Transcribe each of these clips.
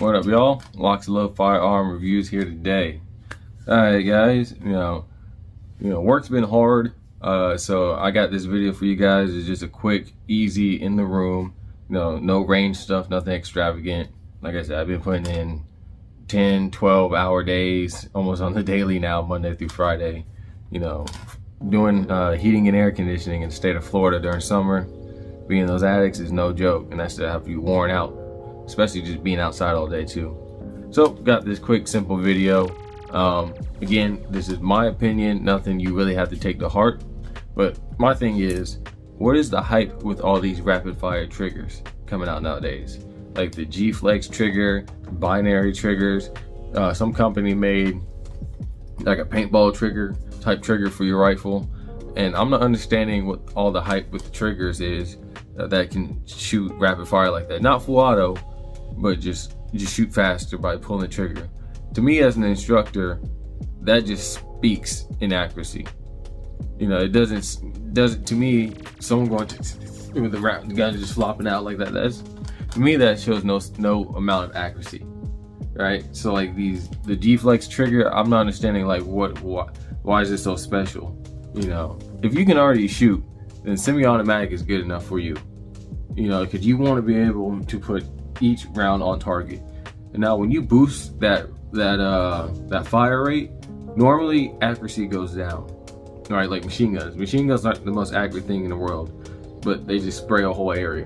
What up, y'all? LocsNLoad firearm reviews here today. Alright guys, work's been hard, so I got this video for you guys. It's just a quick, easy, in the room, no range stuff, nothing extravagant. Like I said, I've been putting in 10, 12 hour days, almost on the daily now, Monday through Friday, doing heating and air conditioning in the state of Florida during summer. Being in those attics is no joke, and that's to have you worn out, especially just being outside all day too. So got this quick, simple video. Again, this is my opinion, nothing you really have to take to heart, but my thing is, what is the hype with all these rapid fire triggers coming out nowadays? Like the G-Flex trigger, binary triggers, some company made like a paintball trigger type trigger for your rifle, and I'm not understanding what all the hype with the triggers is that can shoot rapid fire like that. Not full auto, but just shoot faster by pulling the trigger. To me as an instructor, that just speaks inaccuracy. It doesn't to me, someone going to with the gun just flopping out like that, to me that shows no amount of accuracy, right? So like the G-Flex trigger, I'm not understanding like why is it so special? If you can already shoot, then semi-automatic is good enough for you. Because you want to be able to put each round on target. And now when you boost that fire rate, normally accuracy goes down. All right, like machine guns. Machine guns aren't the most accurate thing in the world, but they just spray a whole area.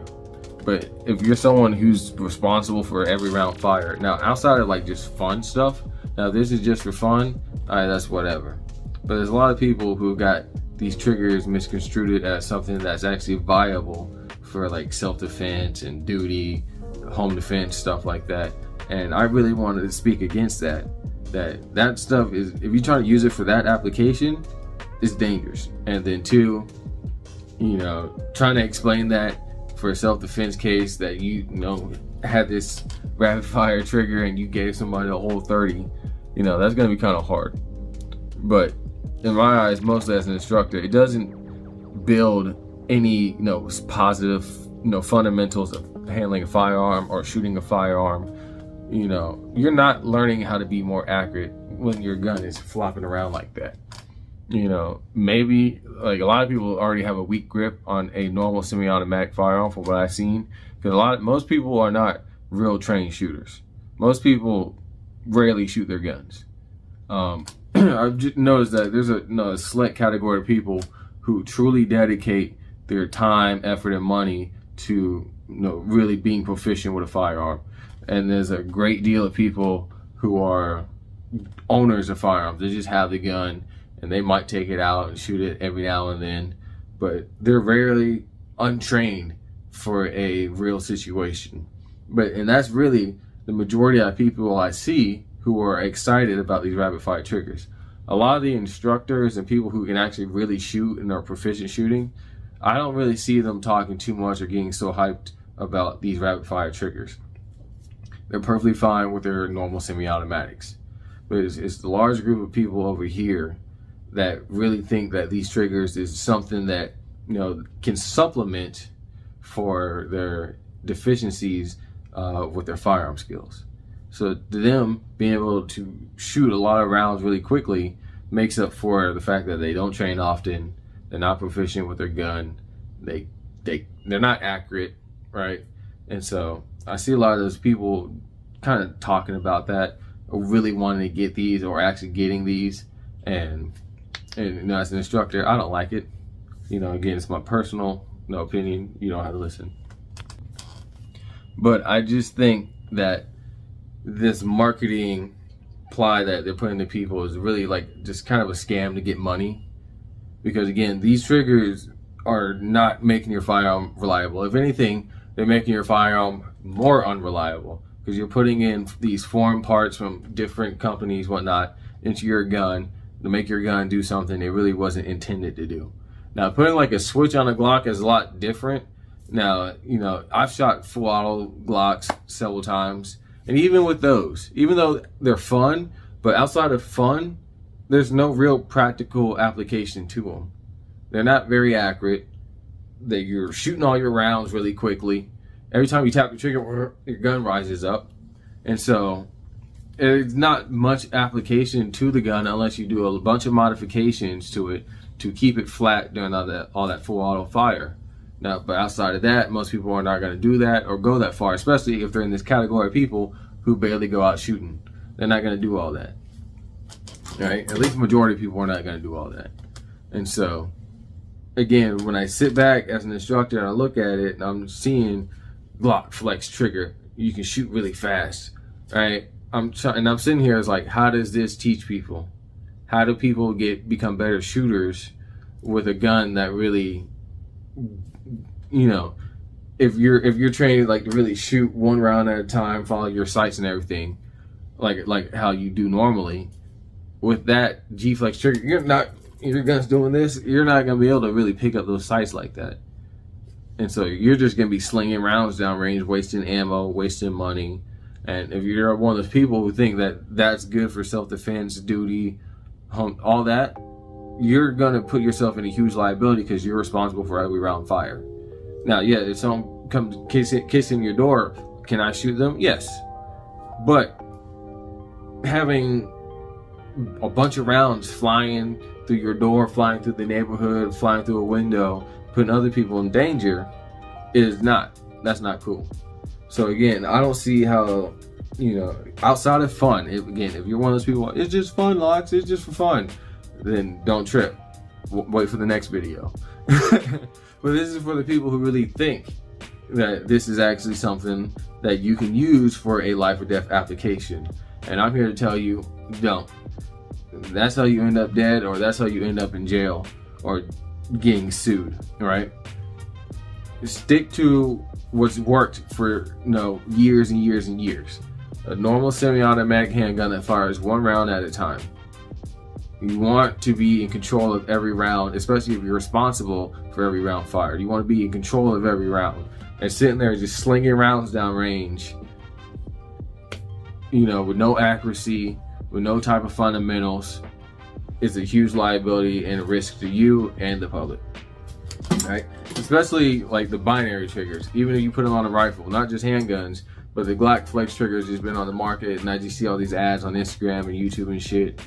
But if you're someone who's responsible for every round fired, now outside of like just fun stuff, now this is just for fun, all right, that's whatever. But there's a lot of people who got these triggers misconstrued as something that's actually viable for like self-defense and duty, home defense, stuff like that. And I really wanted to speak against that stuff is, if you try to use it for that application, it's dangerous. And then two, trying to explain that for a self-defense case that had this rapid fire trigger and you gave somebody a whole 30, that's gonna be kind of hard. But in my eyes, mostly as an instructor, it doesn't build any positive fundamentals of handling a firearm or shooting a firearm. You're not learning how to be more accurate when your gun is flopping around like that. Maybe like a lot of people already have a weak grip on a normal semi-automatic firearm from what I've seen, because most people are not real trained shooters. Most people rarely shoot their guns. I've just noticed that there's a select category of people who truly dedicate their time, effort, and money to really being proficient with a firearm. And there's a great deal of people who are owners of firearms. They just have the gun and they might take it out and shoot it every now and then, but they're rarely untrained for a real situation. And that's really the majority of people I see who are excited about these rapid fire triggers. A lot of the instructors and people who can actually really shoot and are proficient shooting, I don't really see them talking too much or getting so hyped about these rapid fire triggers. They're perfectly fine with their normal semi-automatics. But it's the large group of people over here that really think that these triggers is something that can supplement for their deficiencies with their firearm skills. So to them, being able to shoot a lot of rounds really quickly makes up for the fact that they don't train often, they're not proficient with their gun, they're not accurate, right? And so I see a lot of those people kind of talking about that, or really wanting to get these or actually getting these. And as an instructor, I don't like it. Again, it's my personal opinion. You don't have to listen. But I just think that this marketing ply that they're putting to people is really like just kind of a scam to get money. Because again, these triggers are not making your firearm reliable. If anything, they're making your firearm more unreliable, because you're putting in these foreign parts from different companies, whatnot, into your gun to make your gun do something it really wasn't intended to do. Now, putting like a switch on a Glock is a lot different. Now, I've shot full auto Glocks several times, and even with those, even though they're fun, but outside of fun, there's no real practical application to them. They're not very accurate. You're shooting all your rounds really quickly. Every time you tap the trigger, your gun rises up. And so it's not much application to the gun unless you do a bunch of modifications to it to keep it flat during all that full auto fire. Now, but outside of that, most people are not going to do that or go that far, especially if they're in this category of people who barely go out shooting. They're not going to do all that. Right? At least the majority of people are not going to do all that. And so, again, when I sit back as an instructor and I look at it, and I'm seeing Glock flex trigger, you can shoot really fast, right? I'm sitting here as like, how does this teach people? How do people become better shooters with a gun that really, you know, if you're trained like to really shoot one round at a time, follow your sights and everything, like how you do normally, with that G-flex trigger, your gun's doing this, you're not gonna be able to really pick up those sights like that. And so you're just gonna be slinging rounds down range, wasting ammo, wasting money. And if you're one of those people who think that that's good for self-defense, duty, all that, you're gonna put yourself in a huge liability because you're responsible for every round fired. Now, yeah, if someone comes kissing your door, can I shoot them? Yes. But having a bunch of rounds flying through your door, flying through the neighborhood, flying through a window, putting other people in danger, that's not cool. So again, I don't see how, you know, outside of fun, if you're one of those people, it's just fun, Locs, it's just for fun, then don't trip. Wait for the next video. But this is for the people who really think that this is actually something that you can use for a life or death application. And I'm here to tell you, don't. That's how you end up dead, or that's how you end up in jail or getting sued, right? Stick to what's worked for, you know, years and years and years. A normal semi-automatic handgun that fires one round at a time. You want to be in control of every round, especially if you're responsible for every round fired. You want to be in control of every round. And sitting there just slinging rounds down range, you know, with no accuracy, with no type of fundamentals, is a huge liability and a risk to you and the public, right? Especially like the binary triggers. Even if you put them on a rifle, not just handguns, but the Glock flex triggers has been on the market, and I just see all these ads on Instagram and YouTube and shit,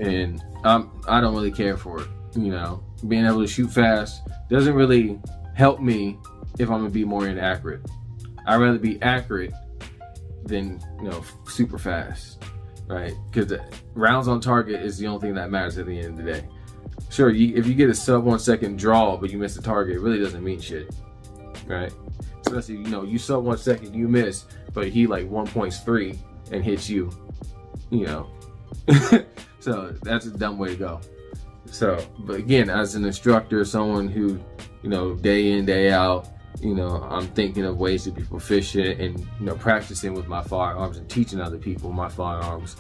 and I don't really care for it. You know, being able to shoot fast doesn't really help me if I'm gonna be more inaccurate. I'd rather be accurate than, you know, super fast, right? Because rounds on target is the only thing that matters at the end of the day. Sure, if you get a sub 1 second draw but you miss the target, it really doesn't mean shit, right? Especially, you know, you sub 1 second, you miss, but he like 1.3 and hits you, you know. So that's a dumb way to go. So, but again, as an instructor, someone who, you know, day in, day out, you know, I'm thinking of ways to be proficient and, you know, practicing with my firearms and teaching other people my firearms.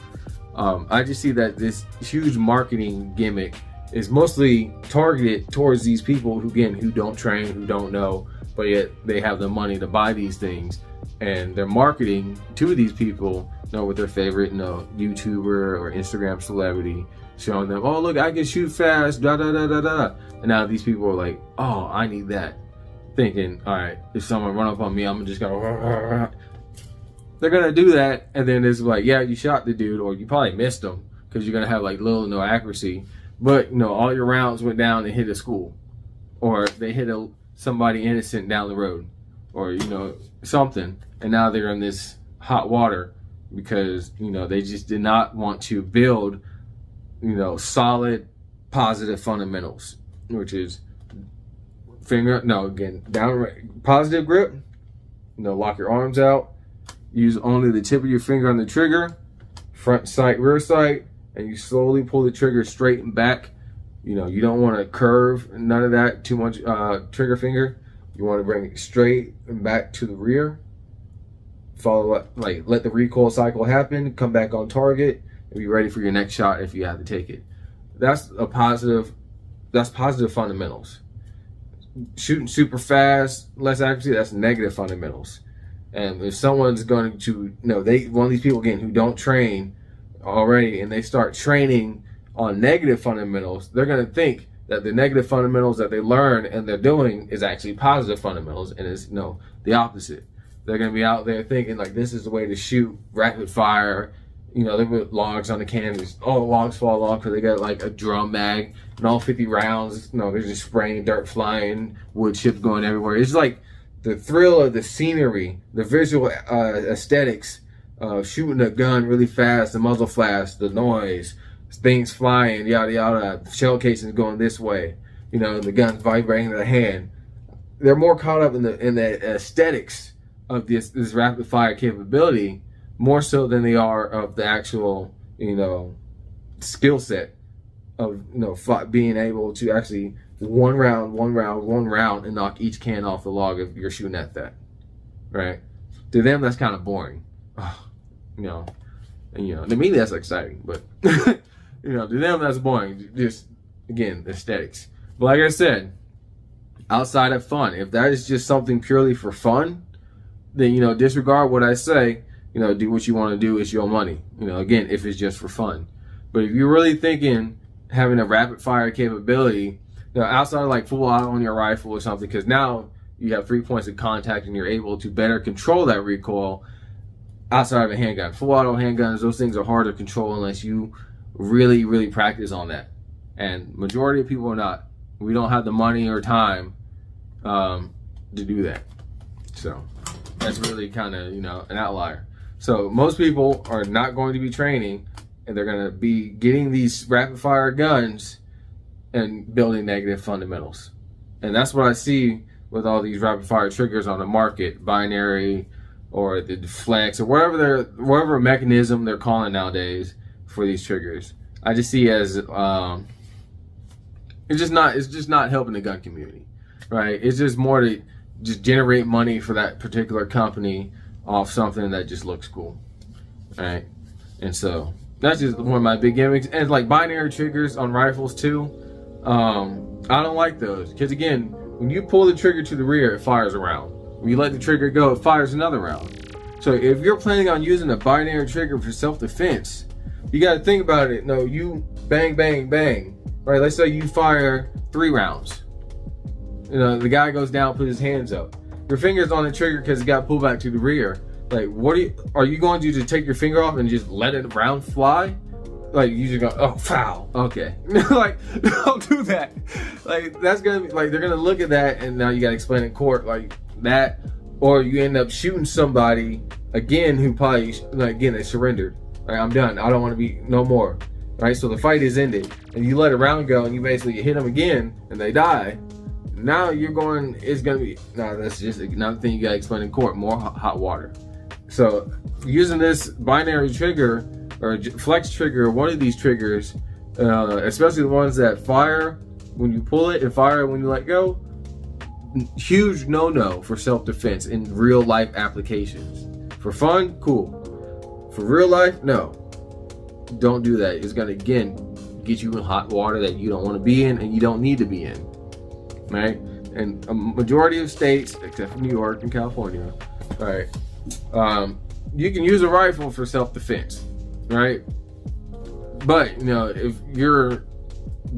I just see that this huge marketing gimmick is mostly targeted towards these people who, again, who don't train, who don't know, but yet they have the money to buy these things, and they're marketing to these people, you know, with their favorite, you know, YouTuber or Instagram celebrity, showing them, oh, look, I can shoot fast, da da da da da. And now these people are like, oh, I need that. Thinking, all right, if someone run up on me, I'm just gonna rah, rah, rah. They're gonna do that, and then it's like, yeah, you shot the dude, or you probably missed him because you're gonna have like little or no accuracy, but you know, all your rounds went down and hit a school, or they hit somebody innocent down the road, or, you know, something, and now they're in this hot water because, you know, they just did not want to build, you know, solid positive fundamentals, which is down positive grip, you know, lock your arms out, use only the tip of your finger on the trigger, front sight, rear sight, and you slowly pull the trigger straight and back. You know, you don't want to curve, none of that, too much trigger finger. You want to bring it straight and back to the rear. Follow, like, let the recoil cycle happen, come back on target, and be ready for your next shot if you have to take it. That's positive fundamentals. Shooting super fast, less accuracy, that's negative fundamentals. And if someone's going to, you know, one of these people, again, who don't train already, and they start training on negative fundamentals, they're going to think that the negative fundamentals that they learn and they're doing is actually positive fundamentals, and it's, you know, the opposite. they're going to be out there thinking like this is the way to shoot rapid fire. You know, they put logs on the canvas. All the logs fall off because they got like a drum mag and all 50 rounds. You know, they're just spraying, dirt flying, wood chips going everywhere. It's like the thrill of the scenery, the visual aesthetics of shooting a gun really fast, the muzzle flash, the noise, things flying, yada yada, shell casings going this way. You know, the gun's vibrating in the hand. They're more caught up in the aesthetics of this rapid fire capability, more so than they are of the actual, you know, skill set of, you know, being able to actually one round and knock each can off the log if you're shooting at that, right? To them, that's kind of boring, you know. And you know, to me, that's exciting, but you know, to them, that's boring. Just again, aesthetics. But like I said, outside of fun, if that is just something purely for fun, then, you know, disregard what I say. You know, do what you want to do. It's your money. You know, again, if it's just for fun. But if you're really thinking having a rapid fire capability, you know, outside of like full auto on your rifle or something, because now you have 3 points of contact and you're able to better control that recoil outside of a handgun. Full auto handguns, those things are hard to control unless you really, really practice on that. And majority of people are not. We don't have the money or time to do that. So that's really kind of, you know, an outlier. So most people are not going to be training, and they're going to be getting these rapid fire guns and building negative fundamentals. And that's what I see with all these rapid fire triggers on the market, binary or the flex or whatever mechanism they're calling nowadays for these triggers. I just see as it's just not helping the gun community, right? It's just more to just generate money for that particular company off something that just looks cool, right? And so that's just one of my big gimmicks. And like binary triggers on rifles too, I don't like those, because again, when you pull the trigger to the rear, it fires a round. When you let the trigger go, it fires another round. So if you're planning on using a binary trigger for self-defense, you got to think about it. No, you bang, bang, bang, right? Let's say you fire 3 rounds. You know, the guy goes down, put his hands up. Your finger's on the trigger because it got pulled back to the rear. Like, are you going to just take your finger off and just let it round fly? Like, you just go, oh, foul. Okay. Like, don't do that. Like, that's going to be, like, they're going to look at that and now you got to explain in court, like, that. Or you end up shooting somebody, again, who probably, like, again, they surrendered. Like, I'm done. I don't want to be, no more. Right? So the fight is ended. And you let a round go and you basically hit them again and they die. Now you're going, it's going to be, no, that's just another thing you got to explain in court, more hot water. So using this binary trigger or flex trigger, one of these triggers, especially the ones that fire when you pull it and fire when you let go, huge no-no for self-defense in real life applications. For fun, cool. For real life, no. Don't do that. It's going to, again, get you in hot water that you don't want to be in and you don't need to be in. Right? And a majority of states, except for New York and California, right, you can use a rifle for self-defense, right? But, you know, if you're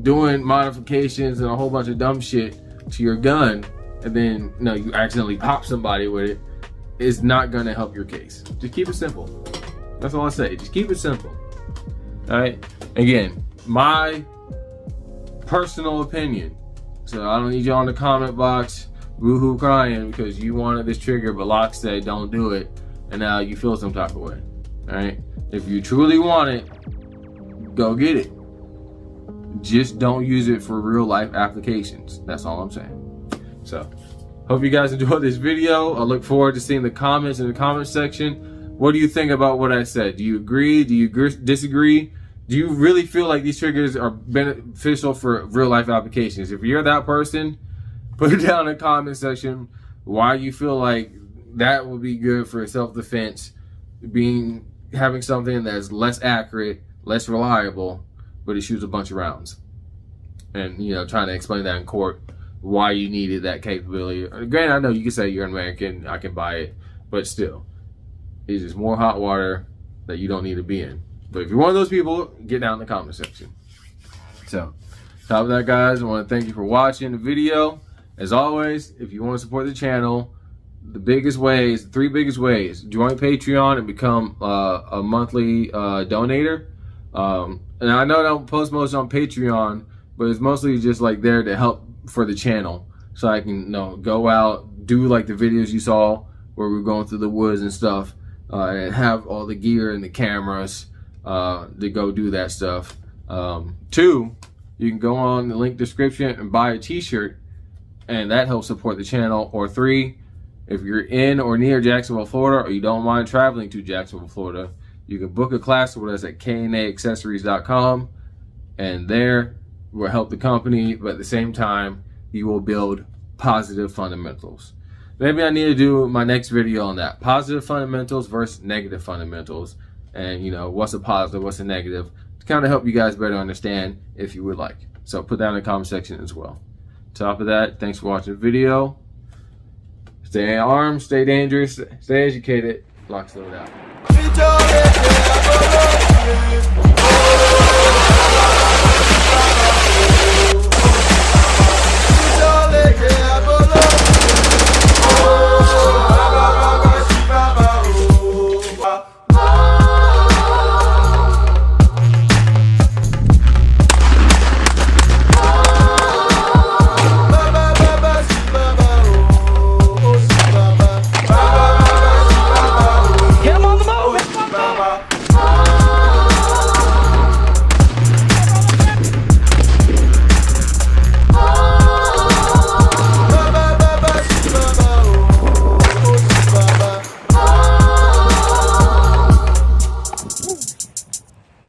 doing modifications and a whole bunch of dumb shit to your gun, and then, you know, you accidentally pop somebody with it, it's not going to help your case. Just keep it simple. That's all I say. Just keep it simple. All right? Again, my personal opinion. So I don't need y'all in the comment box woohoo crying because you wanted this trigger, but Locs said don't do it, and now you feel some type of way. All right? If you truly want it, go get it. Just don't use it for real life applications. That's all I'm saying. So, hope you guys enjoyed this video. I look forward to seeing the comments in the comment section. What do you think about what I said? Do you agree? Do you disagree? Do you really feel like these triggers are beneficial for real life applications? If you're that person, put it down in the comment section why you feel like that would be good for self-defense, having something that's less accurate, less reliable, but it shoots a bunch of rounds. And, you know, trying to explain that in court, why you needed that capability. Granted, I know you can say you're an American, I can buy it, but still, it's just more hot water that you don't need to be in. But if you're one of those people, get down in the comment section. So, top of that, guys, I want to thank you for watching the video. As always, if you want to support the channel, the biggest ways, three biggest ways: join Patreon and become a monthly donator. And I know I don't post most on Patreon, but it's mostly just like there to help for the channel, so I can go out, do like the videos you saw where we're going through the woods and stuff, and have all the gear and the cameras to go do that stuff. 2, you can go on the link description and buy a t-shirt, and that helps support the channel. Or 3, if you're in or near Jacksonville, Florida, or you don't mind traveling to Jacksonville, Florida, you can book a class with us at knaaccessories.com, and there will help the company, but at the same time, you will build positive fundamentals. Maybe I need to do my next video on that. Positive fundamentals versus negative fundamentals. And, what's a positive, what's a negative, to kind of help you guys better understand if you would like. So put that in the comment section as well. Top of that, thanks for watching the video. Stay armed, stay dangerous, stay educated. LocsNLoad out.